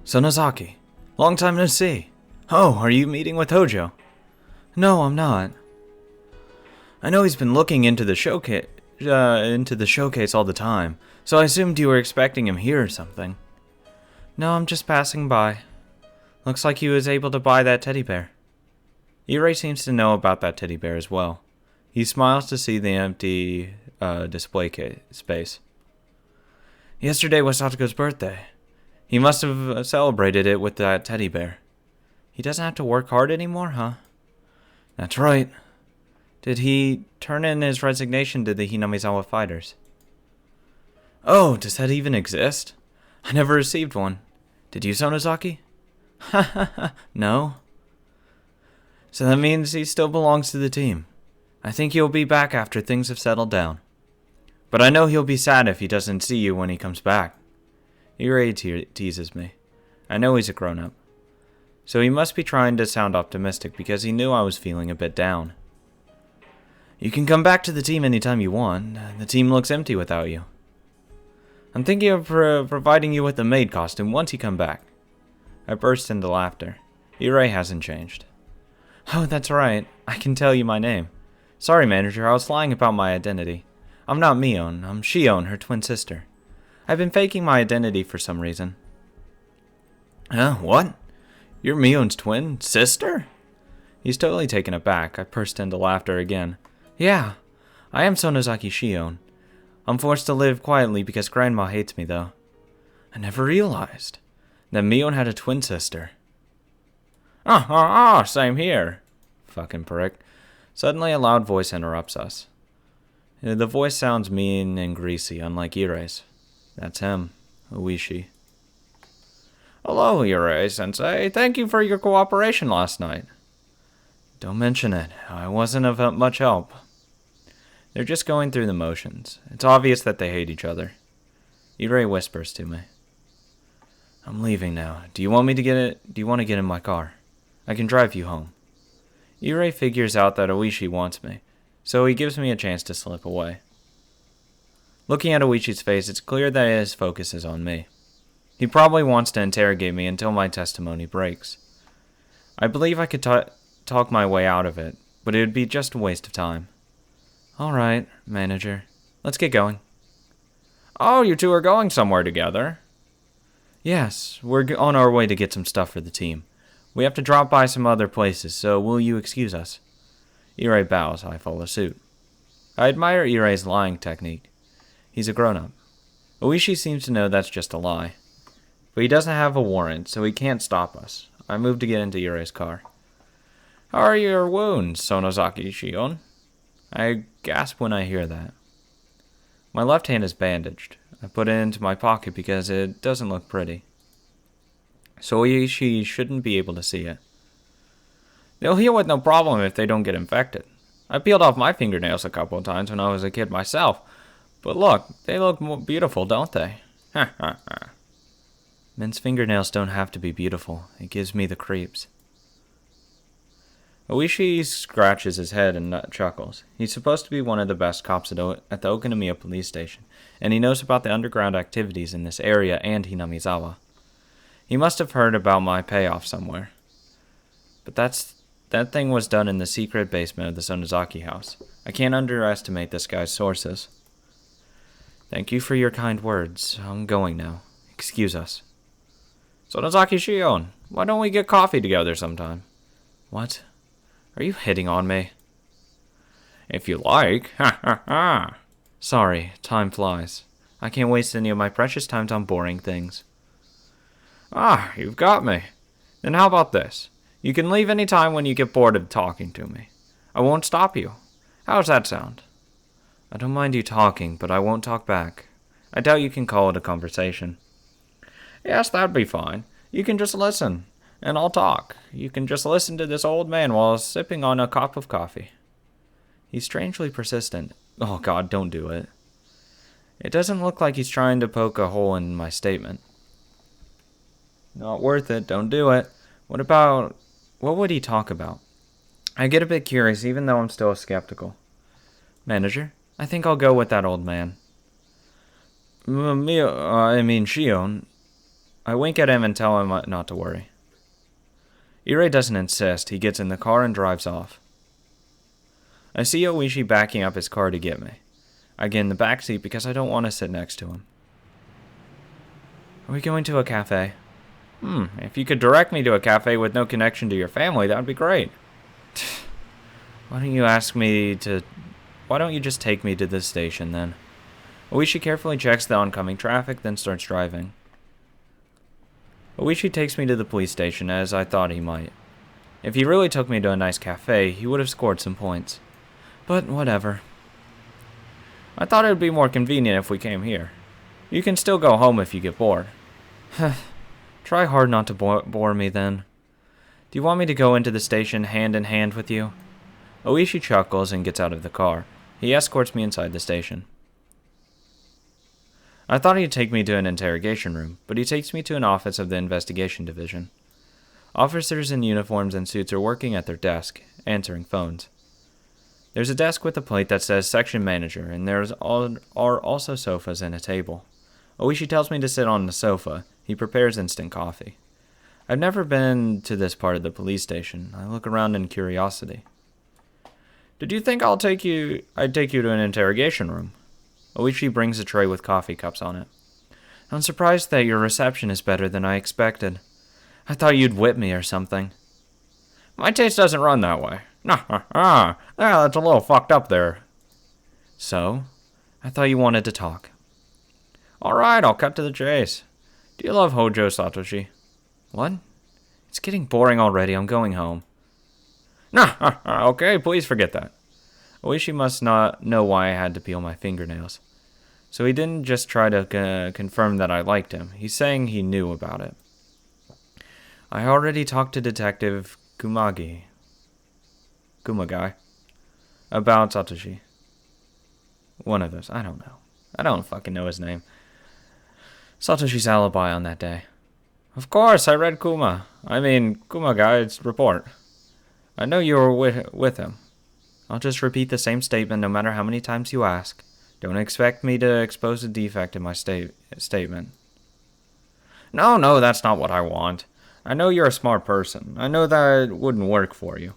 Sonozaki, long time no see. Oh, are you meeting with Hojo? No, I'm not. I know he's been looking into the showcase all the time, so I assumed you were expecting him here or something. No, I'm just passing by. Looks like he was able to buy that teddy bear. Irei seems to know about that teddy bear as well. He smiles to see the empty display space. Yesterday was Satoko's birthday. He must have celebrated it with that teddy bear. He doesn't have to work hard anymore, huh? That's right. Did he turn in his resignation to the Hinamizawa fighters? Oh, does that even exist? I never received one. Did you, Sonozaki? Ha ha ha, no. So that means he still belongs to the team. I think he'll be back after things have settled down. But I know he'll be sad if he doesn't see you when he comes back. Irei teases me. I know he's a grown-up. So he must be trying to sound optimistic because he knew I was feeling a bit down. You can come back to the team anytime you want. The team looks empty without you. I'm thinking of providing you with a maid costume once you come back. I burst into laughter. Irei hasn't changed. Oh, that's right. I can tell you my name. Sorry, manager, I was lying about my identity. I'm not Mion, I'm Shion, her twin sister. I've been faking my identity for some reason. Huh? What? You're Mion's twin sister? He's totally taken aback. I burst into laughter again. Yeah, I am Sonozaki Shion. I'm forced to live quietly because Grandma hates me, though. I never realized that Mion had a twin sister. Same here. Fucking prick. Suddenly a loud voice interrupts us. The voice sounds mean and greasy, unlike Irei's. That's him, Oishi. Hello, Irei-sensei. Thank you for your cooperation last night. Don't mention it. I wasn't of much help. They're just going through the motions. It's obvious that they hate each other. Irei whispers to me. I'm leaving now. Do you want to get in my car? I can drive you home. Irei figures out that Oishi wants me, so he gives me a chance to slip away. Looking at Oishi's face, it's clear that his focus is on me. He probably wants to interrogate me until my testimony breaks. I believe I could talk my way out of it, but it would be just a waste of time. All right, manager. Let's get going. Oh, you two are going somewhere together? Yes, we're on our way to get some stuff for the team. We have to drop by some other places, so will you excuse us? Irei bows. I follow suit. I admire Irei's lying technique. He's a grown-up. Oishi seems to know that's just a lie. But he doesn't have a warrant, so he can't stop us. I move to get into Irei's car. How are your wounds, Sonozaki Shion? I gasp when I hear that. My left hand is bandaged. I put it into my pocket because it doesn't look pretty. So Oishi shouldn't be able to see it. They'll heal with no problem if they don't get infected. I peeled off my fingernails a couple of times when I was a kid myself. But look, they look more beautiful, don't they? Ha ha ha. Men's fingernails don't have to be beautiful. It gives me the creeps. Oishi scratches his head and chuckles. He's supposed to be one of the best cops at the Okonomiya police station, and he knows about the underground activities in this area and Hinamizawa. He must have heard about my payoff somewhere. But that thing was done in the secret basement of the Sonozaki house. I can't underestimate this guy's sources. Thank you for your kind words. I'm going now. Excuse us. Sonozaki Shion, why don't we get coffee together sometime? What? Are you hitting on me? If you like. Ha ha ha. Sorry, time flies. I can't waste any of my precious time on boring things. You've got me. Then how about this? You can leave any time when you get bored of talking to me. I won't stop you. How's that sound? I don't mind you talking, but I won't talk back. I doubt you can call it a conversation. Yes, that'd be fine. You can just listen, and I'll talk. You can just listen to this old man while sipping on a cup of coffee. He's strangely persistent. Oh God, don't do it. It doesn't look like he's trying to poke a hole in my statement. Not worth it, don't do it. What would he talk about? I get a bit curious, even though I'm still skeptical. Manager, I think I'll go with that old man. Shion. I wink at him and tell him not to worry. Ire doesn't insist. He gets in the car and drives off. I see Oishi backing up his car to get me. I get in the back seat because I don't want to sit next to him. Are we going to a cafe? If you could direct me to a cafe with no connection to your family, that would be great. Why don't you just take me to this station then? Oishi carefully checks the oncoming traffic, then starts driving. Oishi takes me to the police station, as I thought he might. If he really took me to a nice cafe, he would have scored some points. But whatever. I thought it would be more convenient if we came here. You can still go home if you get bored. Try hard not to bore me then. Do you want me to go into the station hand in hand with you? Oishi chuckles and gets out of the car. He escorts me inside the station. I thought he'd take me to an interrogation room, but he takes me to an office of the investigation division. Officers in uniforms and suits are working at their desk, answering phones. There's a desk with a plate that says Section Manager, and there are also sofas and a table. Oishi tells me to sit on the sofa. He prepares instant coffee. I've never been to this part of the police station. I look around in curiosity. Did you think I'd take you to an interrogation room? Oishi brings a tray with coffee cups on it. I'm surprised that your reception is better than I expected. I thought you'd whip me or something. My taste doesn't run that way. That's a little fucked up there. So? I thought you wanted to talk. Alright, I'll cut to the chase. Do you love Hojo, Satoshi? What? It's getting boring already. I'm going home. Okay, please forget that. Oishi must not know why I had to peel my fingernails. So he didn't just try to confirm that I liked him. He's saying he knew about it. I already talked to Detective Kumagai, about Satoshi. One of those. I don't know. I don't fucking know his name. Satoshi's alibi on that day. Of course, I read Kumagai's report. I know you were with him. I'll just repeat the same statement no matter how many times you ask. Don't expect me to expose a defect in my statement. No, that's not what I want. I know you're a smart person. I know that it wouldn't work for you.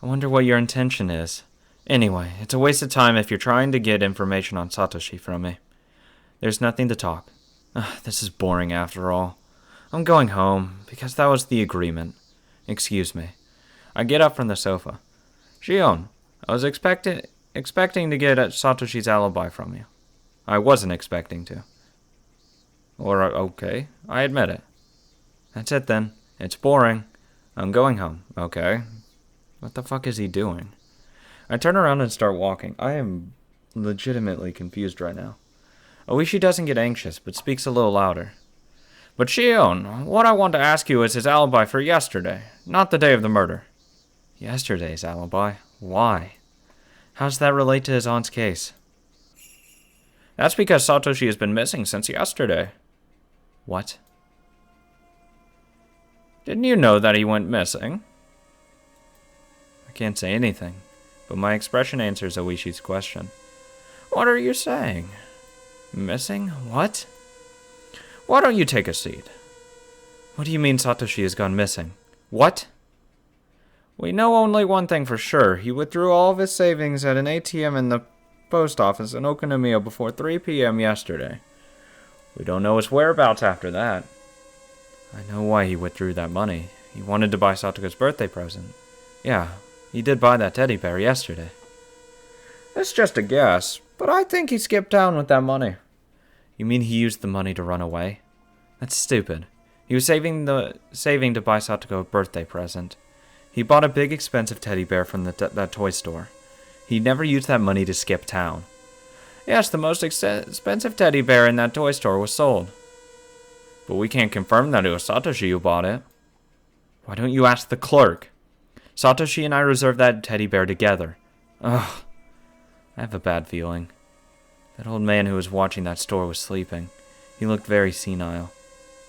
I wonder what your intention is. Anyway, it's a waste of time if you're trying to get information on Satoshi from me. There's nothing to talk. This is boring after all. I'm going home, because that was the agreement. Excuse me. I get up from the sofa. Shion, I was expecting to get at Satoshi's alibi from you. I wasn't expecting to. Okay, I admit it. That's it then. It's boring. I'm going home. Okay. What the fuck is he doing? I turn around and start walking. I am legitimately confused right now. Oishi doesn't get anxious, but speaks a little louder. But Shion, what I want to ask you is his alibi for yesterday, not the day of the murder. Yesterday's alibi? Why? How does that relate to his aunt's case? That's because Satoshi has been missing since yesterday. What? Didn't you know that he went missing? I can't say anything, but my expression answers Oishi's question. What are you saying? Missing? What? Why don't you take a seat? What do you mean Satoshi has gone missing? What? We know only one thing for sure. He withdrew all of his savings at an ATM in the post office in Okonomiya before 3 p.m. yesterday. We don't know his whereabouts after that. I know why he withdrew that money. He wanted to buy Satoka's birthday present. Yeah, he did buy that teddy bear yesterday. It's just a guess, but I think he skipped town with that money. You mean he used the money to run away? That's stupid. He was saving to buy Satoko a birthday present. He bought a big expensive teddy bear from that toy store. He never used that money to skip town. Yes, the most expensive teddy bear in that toy store was sold. But we can't confirm that it was Satoshi who bought it. Why don't you ask the clerk? Satoshi and I reserved that teddy bear together. Ugh. I have a bad feeling. That old man who was watching that store was sleeping. He looked very senile.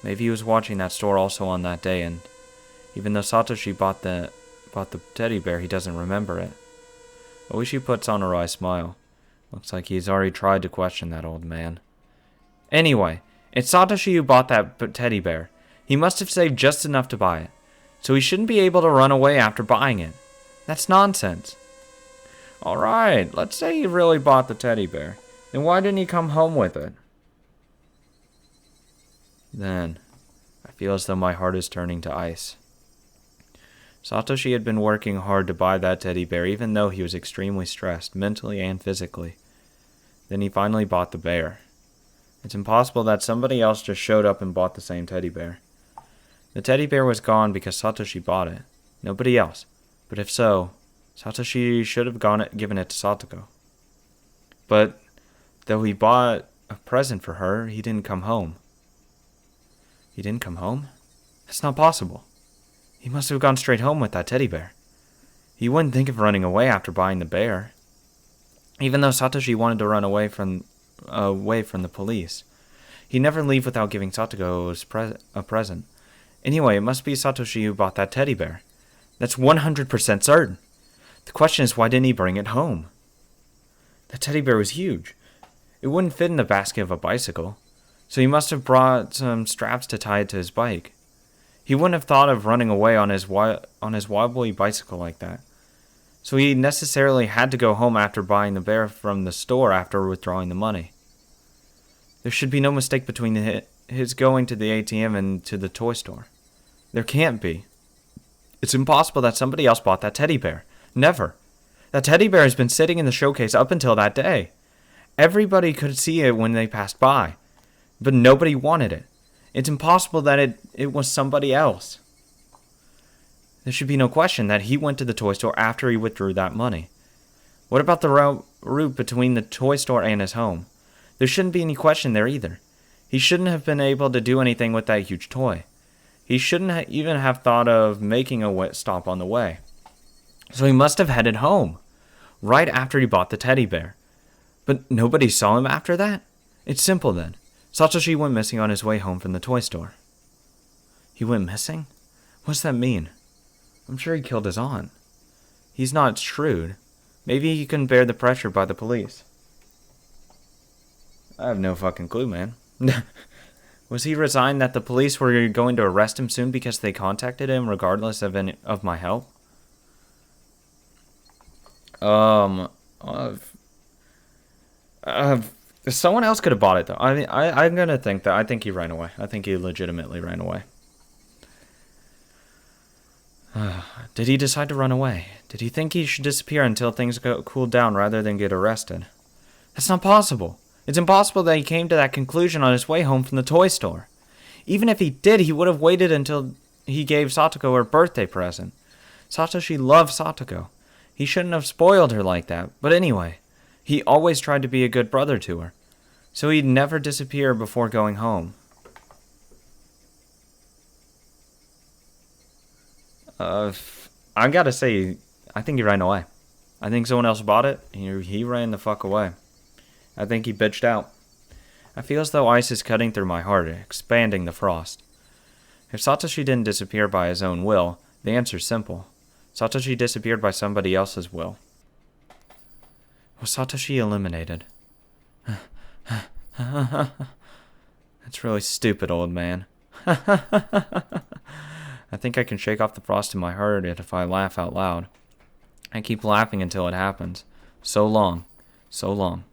Maybe he was watching that store also on that day, and even though Satoshi bought the teddy bear, he doesn't remember it. Oishi puts on a wry smile. Looks like he's already tried to question that old man. Anyway, It's Satoshi who bought that teddy bear. He must have saved just enough to buy it. So he shouldn't be able to run away after buying it. That's nonsense. Alright, let's say he really bought the teddy bear. Then why didn't he come home with it? Then, I feel as though my heart is turning to ice. Satoshi had been working hard to buy that teddy bear even though he was extremely stressed, mentally and physically. Then he finally bought the bear. It's impossible that somebody else just showed up and bought the same teddy bear. The teddy bear was gone because Satoshi bought it. Nobody else. But if so, Satoshi should have given it to Satoko. But though he bought a present for her, he didn't come home. He didn't come home? That's not possible. He must have gone straight home with that teddy bear. He wouldn't think of running away after buying the bear. Even though Satoshi wanted to run away from the police, he'd never leave without giving Satoko a present. Anyway, it must be Satoshi who bought that teddy bear. That's 100% certain. The question is, why didn't he bring it home? That teddy bear was huge. It wouldn't fit in the basket of a bicycle, so he must have brought some straps to tie it to his bike. He wouldn't have thought of running away on his wobbly bicycle like that. So he necessarily had to go home after buying the bear from the store after withdrawing the money. There should be no mistake between his going to the ATM and to the toy store. There can't be. It's impossible that somebody else bought that teddy bear. Never. That teddy bear has been sitting in the showcase up until that day. Everybody could see it when they passed by, but nobody wanted it. It's impossible that it was somebody else. There should be no question that he went to the toy store after he withdrew that money. What about the route between the toy store and his home? There shouldn't be any question there either. He shouldn't have been able to do anything with that huge toy. He shouldn't even have thought of making a stop on the way. So he must have headed home, right after he bought the teddy bear. But nobody saw him after that? It's simple then. Satoshi went missing on his way home from the toy store. He went missing? What does that mean? I'm sure he killed his aunt. He's not shrewd. Maybe he couldn't bear the pressure by the police. I have no fucking clue, man. Was he resigned that the police were going to arrest him soon because they contacted him regardless of my help? Someone else could have bought it though. I'm gonna think that. I think he ran away. I think he legitimately ran away. Did he decide to run away? Did he think he should disappear until things cooled down rather than get arrested? That's not possible. It's impossible that he came to that conclusion on his way home from the toy store. Even if he did, he would have waited until he gave Satoko her birthday present. Satoshi loved Satoko. He shouldn't have spoiled her like that. But anyway, he always tried to be a good brother to her. So he'd never disappear before going home. I gotta say, I think he ran away. I think someone else bought it. He ran the fuck away. I think he bitched out. I feel as though ice is cutting through my heart, expanding the frost. If Satoshi didn't disappear by his own will, the answer's simple. Satoshi disappeared by somebody else's will. Was Satoshi eliminated? That's really stupid, old man. I think I can shake off the frost in my heart if I laugh out loud. I keep laughing until it happens. So long. So long.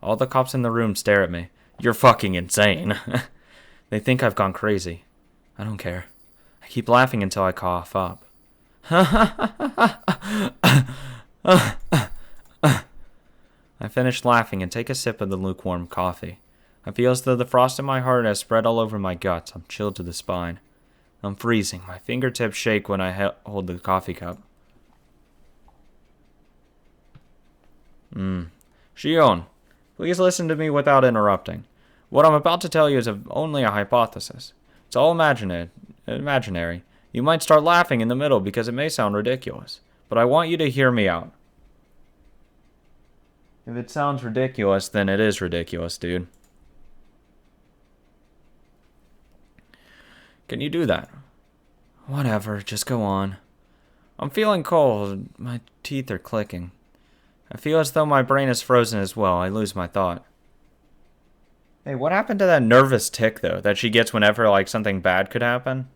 All the cops in the room stare at me. You're fucking insane. They think I've gone crazy. I don't care. I keep laughing until I cough up. I finish laughing and take a sip of the lukewarm coffee. I feel as though the frost in my heart has spread all over my guts. I'm chilled to the spine. I'm freezing. My fingertips shake when I hold the coffee cup. Shion, please listen to me without interrupting. What I'm about to tell you is only a hypothesis. It's all imaginary. You might start laughing in the middle because it may sound ridiculous. But I want you to hear me out. If it sounds ridiculous, then it is ridiculous, dude. Can you do that? Whatever, just go on. I'm feeling cold. My teeth are clicking. I feel as though my brain is frozen as well. I lose my thought. Hey, what happened to that nervous tick, though, that she gets whenever, like, something bad could happen?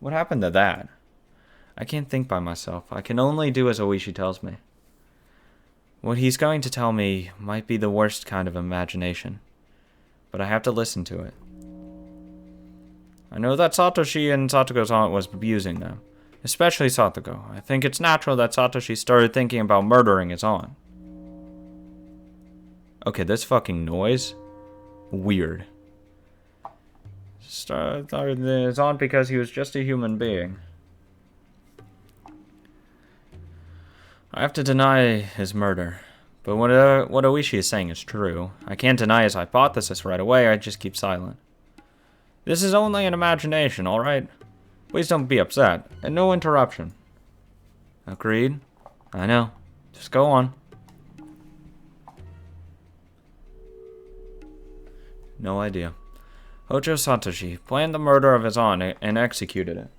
What happened to that? I can't think by myself. I can only do as Oishi tells me. What he's going to tell me might be the worst kind of imagination, but I have to listen to it. I know that Satoshi and Satogo's aunt was abusing them, especially Satogo. I think it's natural that Satoshi started thinking about murdering his aunt. Okay, this fucking noise? Weird. Started his aunt because he was just a human being. I have to deny his murder, but what Oishi is saying is true. I can't deny his hypothesis right away, I just keep silent. This is only an imagination, alright? Please don't be upset, and no interruption. Agreed? I know. Just go on. No idea. Hojo Satoshi planned the murder of his aunt and executed it.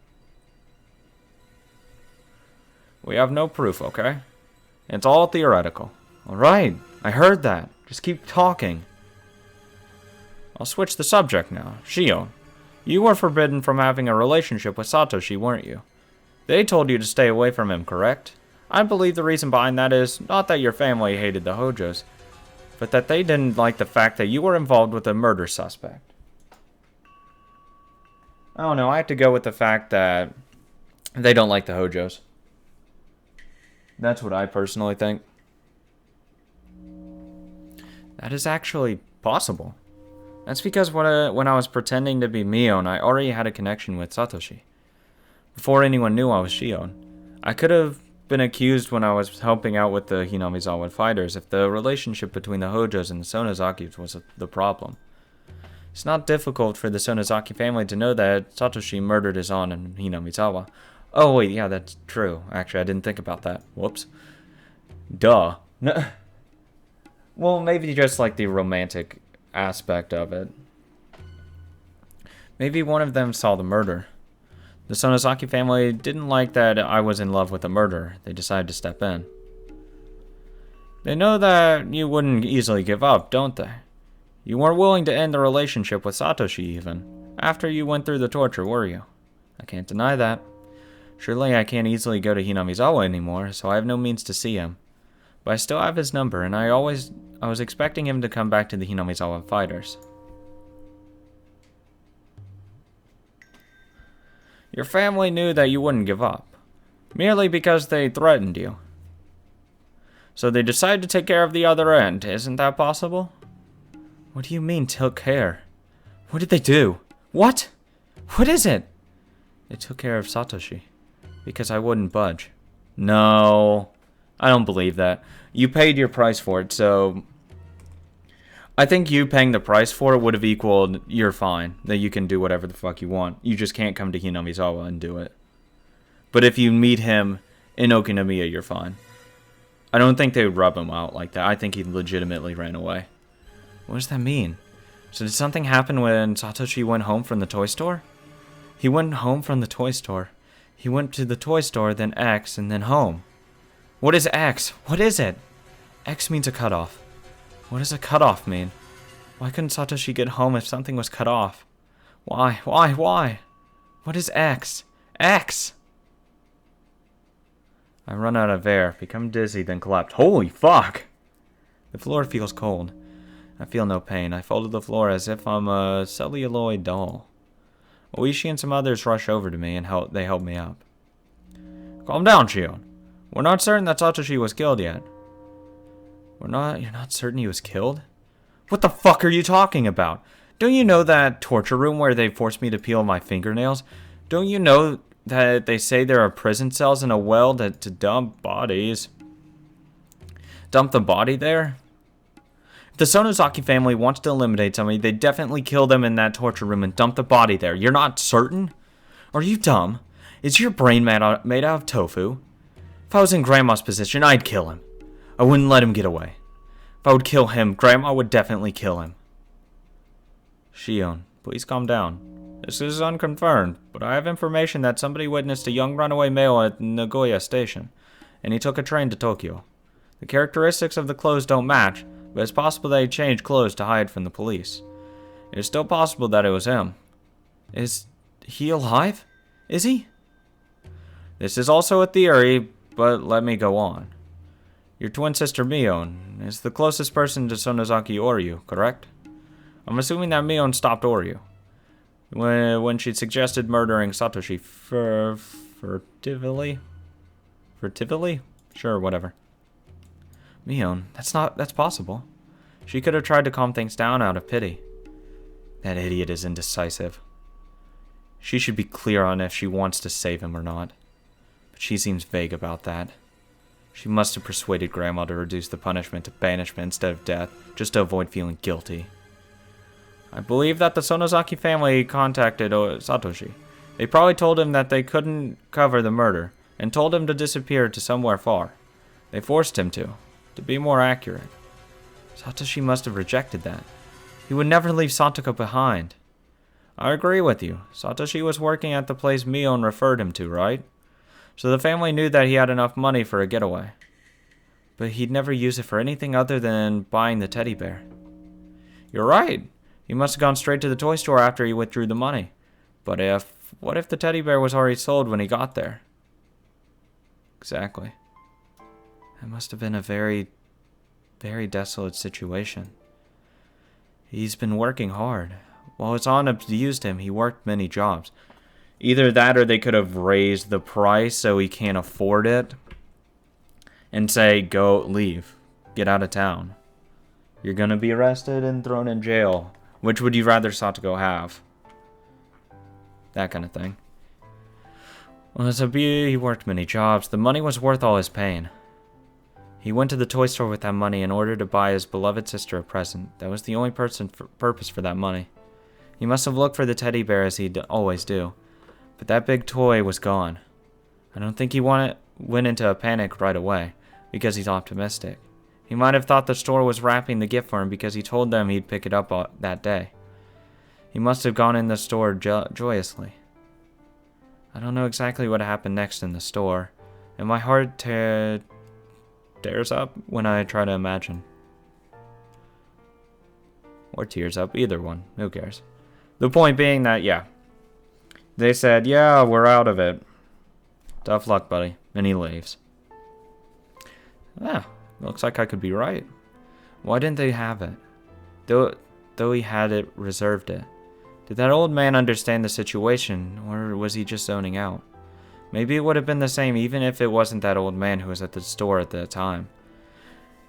We have no proof, okay? It's all theoretical. Alright, I heard that. Just keep talking. I'll switch the subject now. Shion, you were forbidden from having a relationship with Satoshi, weren't you? They told you to stay away from him, correct? I believe the reason behind that is not that your family hated the Hojos, but that they didn't like the fact that you were involved with a murder suspect. I don't know, I have to go with the fact that they don't like the Hojos. That's what I personally think. That is actually possible. That's because when I was pretending to be Mion, I already had a connection with Satoshi. Before anyone knew I was Shion. I could have been accused when I was helping out with the Hinamizawa fighters if the relationship between the Hojos and the Sonozaki was the problem. It's not difficult for the Sonozaki family to know that Satoshi murdered his aunt in Hinamizawa. Oh wait, yeah, that's true. Actually, I didn't think about that. Whoops. Duh. No. Well, maybe just like the romantic aspect of it. Maybe one of them saw the murder. The Sonozaki family didn't like that I was in love with a murderer. They decided to step in. They know that you wouldn't easily give up, don't they? You weren't willing to end the relationship with Satoshi even. After you went through the torture, were you? I can't deny that. Surely I can't easily go to Hinamizawa anymore, so I have no means to see him. But I still have his number, and I was expecting him to come back to the Hinamizawa fighters. Your family knew that you wouldn't give up, merely because they threatened you. So they decided to take care of the other end, isn't that possible? What do you mean, took care? What did they do? What? What is it? They took care of Satoshi, because I wouldn't budge. No, I don't believe that. You paid your price for it, so I think you paying the price for it would have equaled your fine, that you can do whatever the fuck you want. You just can't come to Hinamizawa and do it. But if you meet him in Okinomiya, you're fine. I don't think they would rub him out like that. I think he legitimately ran away. What does that mean? So did something happen when Satoshi went home from the toy store? He went home from the toy store. He went to the toy store, then X, and then home. What is X? What is it? X means a cutoff. What does a cutoff mean? Why couldn't Satoshi get home if something was cut off? Why? What is X? X! I run out of air, become dizzy, then collapse. Holy fuck! The floor feels cold. I feel no pain. I fall to the floor as if I'm a celluloid doll. Oishi and some others rush over to me and they help me up. Calm down, Shion. We're not certain that Satoshi was killed yet. You're not certain he was killed? What the fuck are you talking about? Don't you know that torture room where they forced me to peel my fingernails? Don't you know that they say there are prison cells in a well to dump bodies? Dump the body there? If the Sonozaki family wants to eliminate somebody, they definitely kill them in that torture room and dump the body there. You're not certain? Are you dumb? Is your brain made out of tofu? If I was in Grandma's position, I'd kill him. I wouldn't let him get away. If I would kill him, Grandma would definitely kill him. Shion, please calm down. This is unconfirmed, but I have information that somebody witnessed a young runaway male at Nagoya Station, and he took a train to Tokyo. The characteristics of the clothes don't match, but it's possible that he changed clothes to hide from the police. It's still possible that it was him. Is he alive? Is he? This is also a theory, but let me go on. Your twin sister Mion is the closest person to Sonozaki Oryu, correct? I'm assuming that Mion stopped Oryu when she suggested murdering Satoshi furtively? Furtively? Sure, whatever. Mion, that's possible. She could have tried to calm things down out of pity. That idiot is indecisive. She should be clear on if she wants to save him or not. But she seems vague about that. She must have persuaded Grandma to reduce the punishment to banishment instead of death, just to avoid feeling guilty. I believe that the Sonozaki family contacted Satoshi. They probably told him that they couldn't cover the murder, and told him to disappear to somewhere far. They forced him to be more accurate. Satoshi must have rejected that. He would never leave Satoko behind. I agree with you. Satoshi was working at the place Mion referred him to, right? So the family knew that he had enough money for a getaway. But he'd never use it for anything other than buying the teddy bear. You're right. He must have gone straight to the toy store after he withdrew the money. But what if the teddy bear was already sold when he got there? Exactly. It must have been a very, very desolate situation. He's been working hard. While his aunt abused him, he worked many jobs. Either that or they could have raised the price so he can't afford it. And say, go, leave. Get out of town. You're gonna be arrested and thrown in jail. Which would you rather Satoko have? That kind of thing. Well, as a beauty, he worked many jobs. The money was worth all his pain. He went to the toy store with that money in order to buy his beloved sister a present. That was the only purpose for that money. He must have looked for the teddy bear as he'd always do. But that big toy was gone. I don't think he went into a panic right away, because he's optimistic. He might have thought the store was wrapping the gift for him because he told them he'd pick it up that day. He must have gone in the store joyously. I don't know exactly what happened next in the store, and my heart tears up when I try to imagine. Or tears up, either one, who cares. The point being that, yeah, they said, yeah, we're out of it. Tough luck, buddy. And he leaves. Ah, looks like I could be right. Why didn't they have it? Though he had it, reserved it. Did that old man understand the situation, or was he just zoning out? Maybe it would have been the same even if it wasn't that old man who was at the store at the time.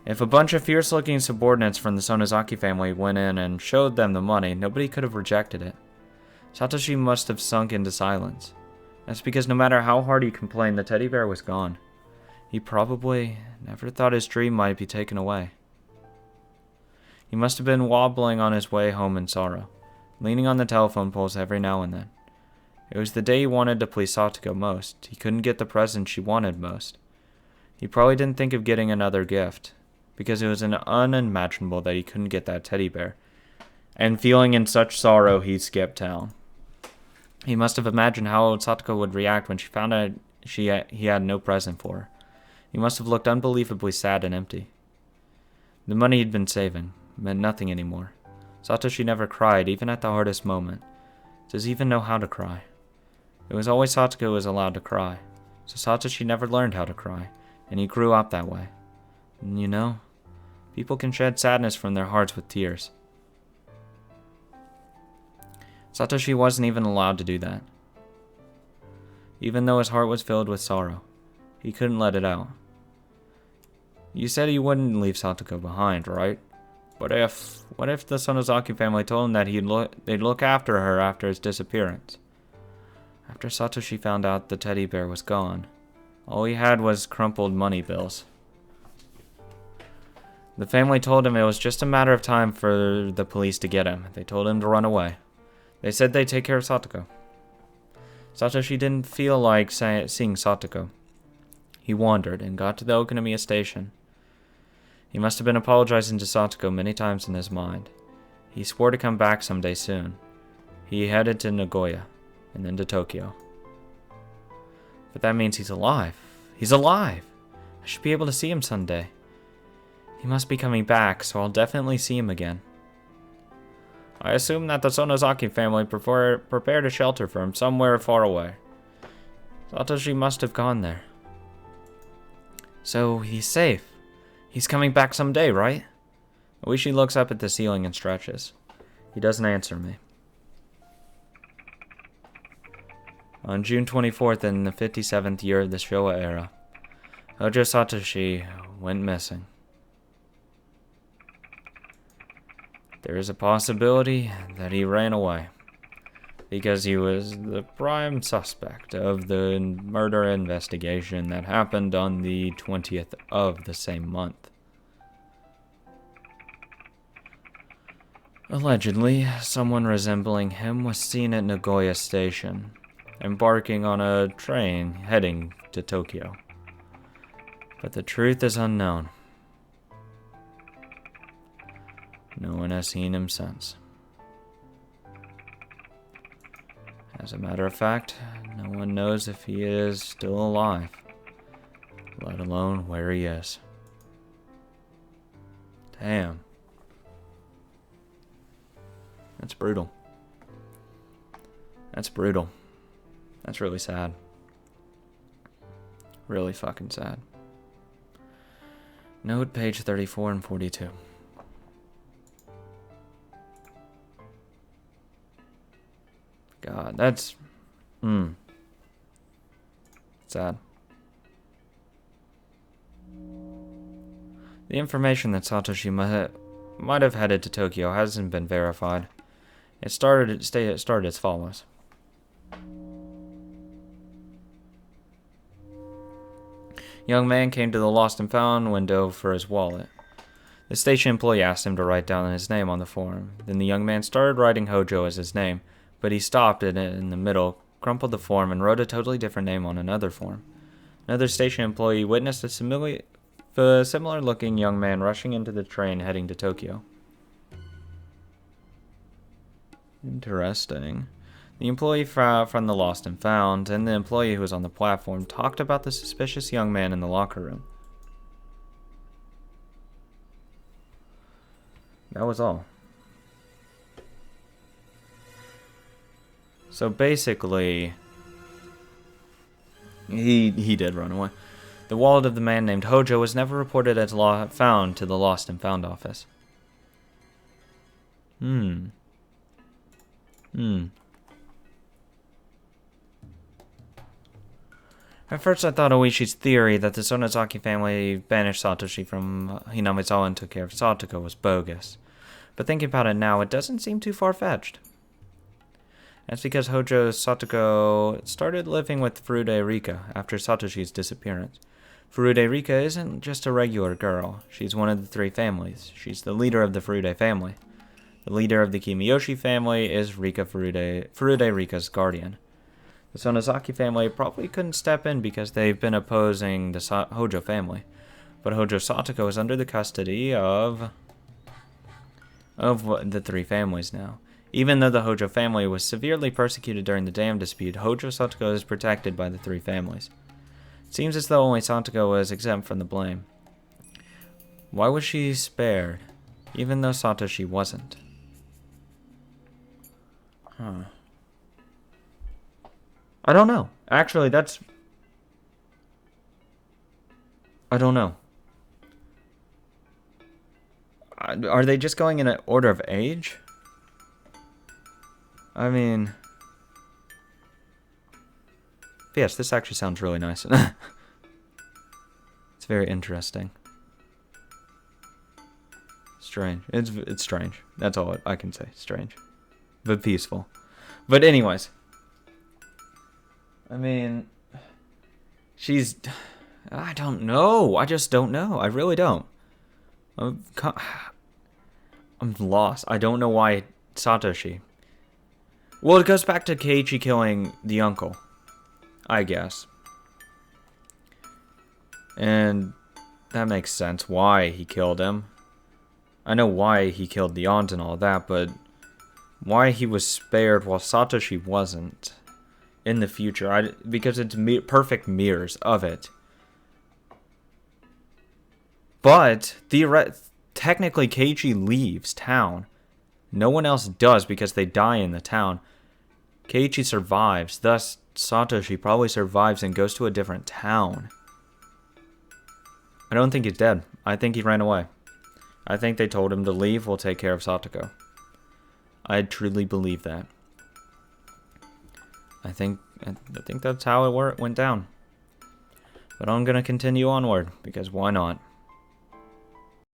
If a bunch of fierce-looking subordinates from the Sonozaki family went in and showed them the money, nobody could have rejected it. Satoshi must have sunk into silence. That's because no matter how hard he complained, the teddy bear was gone. He probably never thought his dream might be taken away. He must have been wobbling on his way home in sorrow, leaning on the telephone poles every now and then. It was the day he wanted to please Satoko most. He couldn't get the present she wanted most. He probably didn't think of getting another gift, because it was unimaginable that he couldn't get that teddy bear. And feeling in such sorrow, he skipped town. He must have imagined how Satoko would react when she found out he had no present for her. He must have looked unbelievably sad and empty. The money he'd been saving meant nothing anymore. Satoshi never cried, even at the hardest moment. Does he even know how to cry? It was always Satoko who was allowed to cry, so Satoshi never learned how to cry, and he grew up that way. And you know, people can shed sadness from their hearts with tears. Satoshi wasn't even allowed to do that. Even though his heart was filled with sorrow, he couldn't let it out. You said he wouldn't leave Satoko behind, right? What if the Sonozaki family told him that they'd look after her after his disappearance? After Satoshi found out the teddy bear was gone, all he had was crumpled money bills. The family told him it was just a matter of time for the police to get him. They told him to run away. They said they'd take care of Satoko. Satoshi didn't feel like seeing Satoko. He wandered and got to the Okonomiya station. He must have been apologizing to Satoko many times in his mind. He swore to come back someday soon. He headed to Nagoya, and then to Tokyo. But that means he's alive. He's alive! I should be able to see him someday. He must be coming back, so I'll definitely see him again. I assume that the Sonozaki family prepared a shelter for him somewhere far away. Satoshi must have gone there. So, he's safe. He's coming back someday, right? Oishi looks up at the ceiling and stretches. He doesn't answer me. On June 24th, in the 57th year of the Showa era, Hojo Satoshi went missing. There is a possibility that he ran away, because he was the prime suspect of the murder investigation that happened on the 20th of the same month. Allegedly, someone resembling him was seen at Nagoya Station, embarking on a train heading to Tokyo. But the truth is unknown. No one has seen him since. As a matter of fact, no one knows if he is still alive, let alone where he is. Damn. That's brutal. That's brutal. That's really sad. Really fucking sad. Note page 34 and 42. God, that's... sad. The information that Satoshi might have headed to Tokyo hasn't been verified. It started as follows. Young man came to the lost and found window for his wallet. The station employee asked him to write down his name on the form. Then the young man started writing Hojo as his name, but he stopped it in the middle, crumpled the form, and wrote a totally different name on another form. Another station employee witnessed a similar-looking young man rushing into the train heading to Tokyo. Interesting. The employee from the Lost and Found and the employee who was on the platform talked about the suspicious young man in the locker room. That was all. So basically, he did run away. The wallet of the man named Hojo was never reported as found to the Lost and Found office. At first I thought Oishi's theory that the Sonozaki family banished Satoshi from Hinamizawa and took care of Satoko was bogus. But thinking about it now, it doesn't seem too far-fetched. That's because Hojo Satoko started living with Furude Rika after Satoshi's disappearance. Furude Rika isn't just a regular girl. She's one of the three families. She's the leader of the Furude family. The leader of the Kimiyoshi family is Furude Rika's guardian. The Sonozaki family probably couldn't step in because they've been opposing the Hojo family. But Hojo Satoko is under the custody of the three families now. Even though the Hojo family was severely persecuted during the dam dispute, Hojo Satoko is protected by the three families. It seems as though only Satoko was exempt from the blame. Why was she spared, even though Satoshi wasn't? I don't know. Actually, I don't know. Are they just going in an order of age? I mean... Yes, this actually sounds really nice. It's very interesting. Strange. It's strange. That's all I can say. Strange. But peaceful. But anyways. I mean... I don't know. I just don't know. I really don't. I'm lost. I don't know why Satoshi... Well, it goes back to Keiichi killing the uncle, I guess. And that makes sense why he killed him. I know why he killed the aunt and all that, but why he was spared while Satoshi wasn't in the future, because it's perfect mirrors of it. But technically, Keiichi leaves town. No one else does because they die in the town. Keiichi survives. Thus, Satoshi probably survives and goes to a different town. I don't think he's dead. I think he ran away. I think they told him to leave. We'll take care of Satoko. I truly believe that. I think that's how it went down. But I'm going to continue onward, because why not?